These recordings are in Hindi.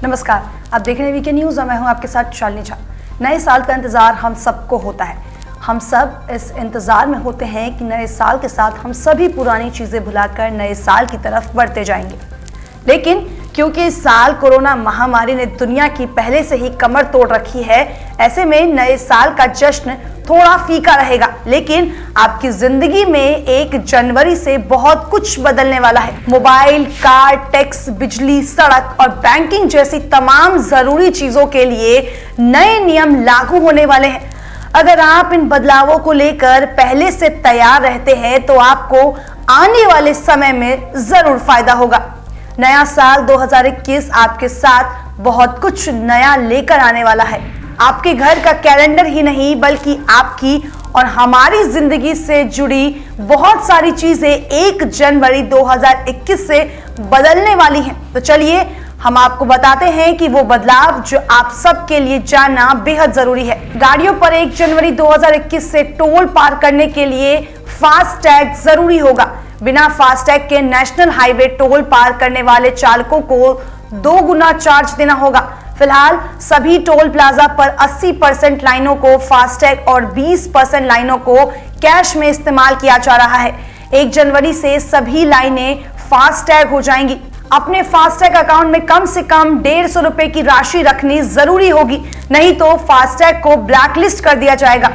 नमस्कार, आप देख रहे हैं वीके न्यूज और मैं हूं आपके साथ शालिनी झा। नए साल का इंतजार हम सबको होता है। हम सब इस इंतजार में होते हैं कि नए साल के साथ हम सभी पुरानी चीजें भुलाकर नए साल की तरफ बढ़ते जाएंगे। लेकिन क्योंकि इस साल कोरोना महामारी ने दुनिया की पहले से ही कमर तोड़ रखी है, ऐसे में नए साल का जश्न थोड़ा फीका रहेगा। लेकिन आपकी जिंदगी में 1 जनवरी से बहुत कुछ बदलने वाला है। मोबाइल, कार, टैक्स, बिजली, सड़क और बैंकिंग जैसी तमाम जरूरी चीजों के लिए नए नियम लागू होने वाले हैं। अगर आप इन बदलावों को लेकर पहले से तैयार रहते हैं तो आपको आने वाले समय में जरूर फायदा होगा। नया साल 2021 आपके साथ बहुत कुछ नया लेकर आने वाला है। आपके घर का कैलेंडर ही नहीं बल्कि आपकी और हमारी जिंदगी से जुड़ी बहुत सारी चीजें 1 जनवरी 2021 से बदलने वाली हैं। तो चलिए हम आपको बताते हैं कि वो बदलाव जो आप सबके लिए जानना बेहद जरूरी है। गाड़ियों पर 1 जनवरी 2021 से टोल पार करने के लिए फास्टैग जरूरी होगा। बिना फास्टैग के नेशनल हाईवे टोल पार करने वाले चालकों को 2 गुना चार्ज देना होगा। फिलहाल सभी टोल प्लाजा पर 80% लाइनों को फास्टैग और 20% लाइनों को कैश में इस्तेमाल किया जा रहा है। 1 जनवरी से सभी लाइनें फास्टैग हो जाएंगी। अपने फास्टैग अकाउंट में कम से कम 150 रुपए की राशि रखनी जरूरी होगी, नहीं तो फास्टैग को ब्लैकलिस्ट कर दिया जाएगा।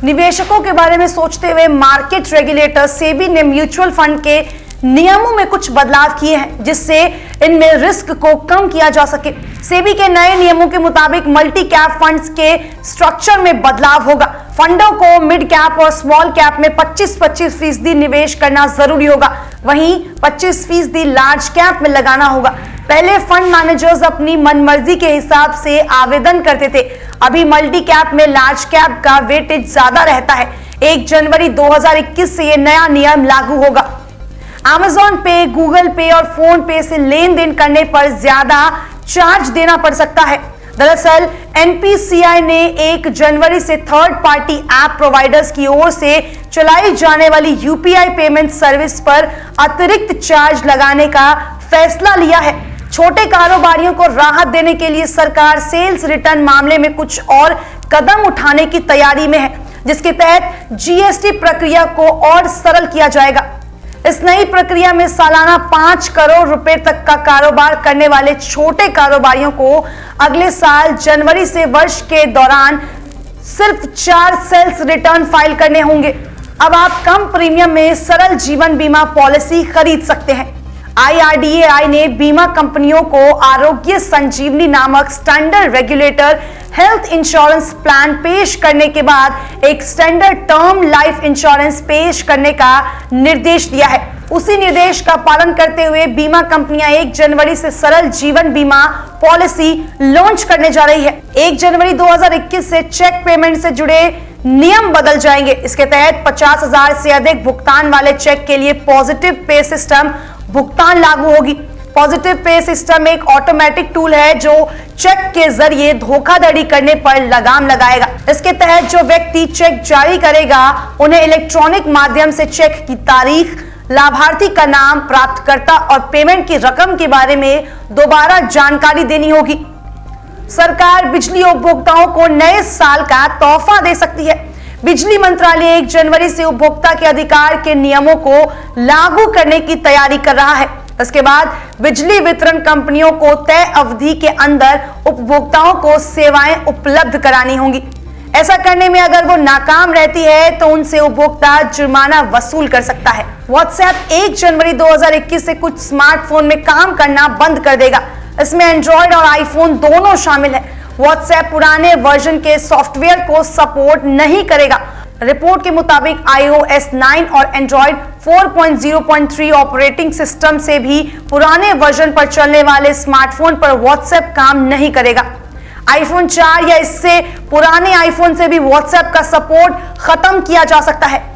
निवेशकों के बारे में सोचते हुए मार्केट रेगुलेटर सेबी ने म्यूचुअल फंड के नियमों में कुछ बदलाव किए हैं जिससे इनमें रिस्क को कम किया जा सके। सेबी के नए नियमों के मुताबिक मल्टी कैप फंड्स के स्ट्रक्चर में बदलाव होगा। फंडों को मिड कैप और स्मॉल कैप में 25-25% निवेश करना जरूरी होगा, वहीं 25% लार्ज कैप में लगाना होगा। पहले फंड मैनेजर्स अपनी मनमर्जी के हिसाब से आवेदन करते थे, अभी मल्टी कैप में लार्ज कैप का वेटेज ज्यादा रहता है। 1 जनवरी 2021 से यह नया नियम लागू होगा। Amazon पे, गूगल पे और फोन पे से लेन देन करने पर ज्यादा चार्ज देना पड़ सकता है। दरअसल NPCI ने 1 जनवरी से थर्ड पार्टी ऐप प्रोवाइडर्स की ओर से चलाई जाने वाली UPI पेमेंट सर्विस पर अतिरिक्त चार्ज लगाने का फैसला लिया है। छोटे कारोबारियों को राहत देने के लिए सरकार सेल्स रिटर्न मामले में कुछ और कदम उठाने की तैयारी में है, जिसके तहत GST प्रक्रिया को और सरल किया जाएगा। इस नई प्रक्रिया में सालाना 5 करोड़ रुपए तक का कारोबार करने वाले छोटे कारोबारियों को अगले साल जनवरी से वर्ष के दौरान सिर्फ 4 सेल्स रिटर्न फाइल करने होंगे। अब आप कम प्रीमियम में सरल जीवन बीमा पॉलिसी खरीद सकते हैं। IRDAI ने बीमा कंपनियों को आरोग्य संजीवनी नामक standard regulator health insurance plan पेश करने के बाद एक स्टैंडर्ड टर्म लाइफ इंश्योरेंस पेश करने का निर्देश दिया है। उसी निर्देश का पालन करते हुए बीमा कंपनियां 1 जनवरी से सरल जीवन बीमा पॉलिसी लॉन्च करने जा रही है। 1 जनवरी 2021 से चेक पेमेंट से जुड़े नियम बदल जाएंगे। इसके तहत 50,000 से अधिक भुगतान वाले चेक के लिए पॉजिटिव पे सिस्टम भुगतान लागू होगी। पॉजिटिव पे सिस्टम एक ऑटोमेटिक टूल है जो चेक के जरिए धोखाधड़ी करने पर लगाम लगाएगा। इसके तहत जो व्यक्ति चेक जारी करेगा उन्हें इलेक्ट्रॉनिक माध्यम से चेक की तारीख, लाभार्थी का नाम, प्राप्तकर्ता और पेमेंट की रकम के बारे में दोबारा जानकारी देनी होगी। सरकार बिजली उपभोक्ताओं को नए साल का तोहफा दे सकती है। बिजली मंत्रालय 1 जनवरी से उपभोक्ता के अधिकार के नियमों को लागू करने की तैयारी कर रहा है। इसके बाद बिजली वितरण कंपनियों को तय अवधि के अंदर उपभोक्ताओं को सेवाएं उपलब्ध करानी होंगी। ऐसा करने में अगर वो नाकाम रहती है तो उनसे उपभोक्ता जुर्माना वसूल कर सकता है। व्हाट्सएप 1 जनवरी 2021 से कुछ स्मार्टफोन में काम करना बंद कर देगा। इसमें एंड्रॉयड और आईफोन दोनों शामिल है। व्हाट्सएप पुराने वर्जन के सॉफ्टवेयर को सपोर्ट नहीं करेगा। रिपोर्ट के मुताबिक iOS 9 और Android 4.0.3 ऑपरेटिंग सिस्टम से भी पुराने वर्जन पर चलने वाले स्मार्टफोन पर व्हाट्सएप काम नहीं करेगा। iPhone 4 या इससे पुराने आईफोन से भी व्हाट्सएप का सपोर्ट खत्म किया जा सकता है।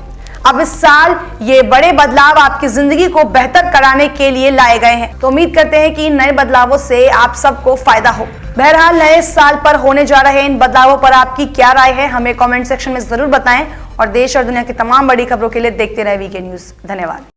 अब इस साल ये बड़े बदलाव आपकी जिंदगी को बेहतर कराने के लिए लाए गए हैं, तो उम्मीद करते हैं कि इन नए बदलावों से आप सबको फायदा हो। बहरहाल नए साल पर होने जा रहे इन बदलावों पर आपकी क्या राय है, हमें कमेंट सेक्शन में जरूर बताएं और देश और दुनिया की तमाम बड़ी खबरों के लिए देखते रहे वीके न्यूज। धन्यवाद।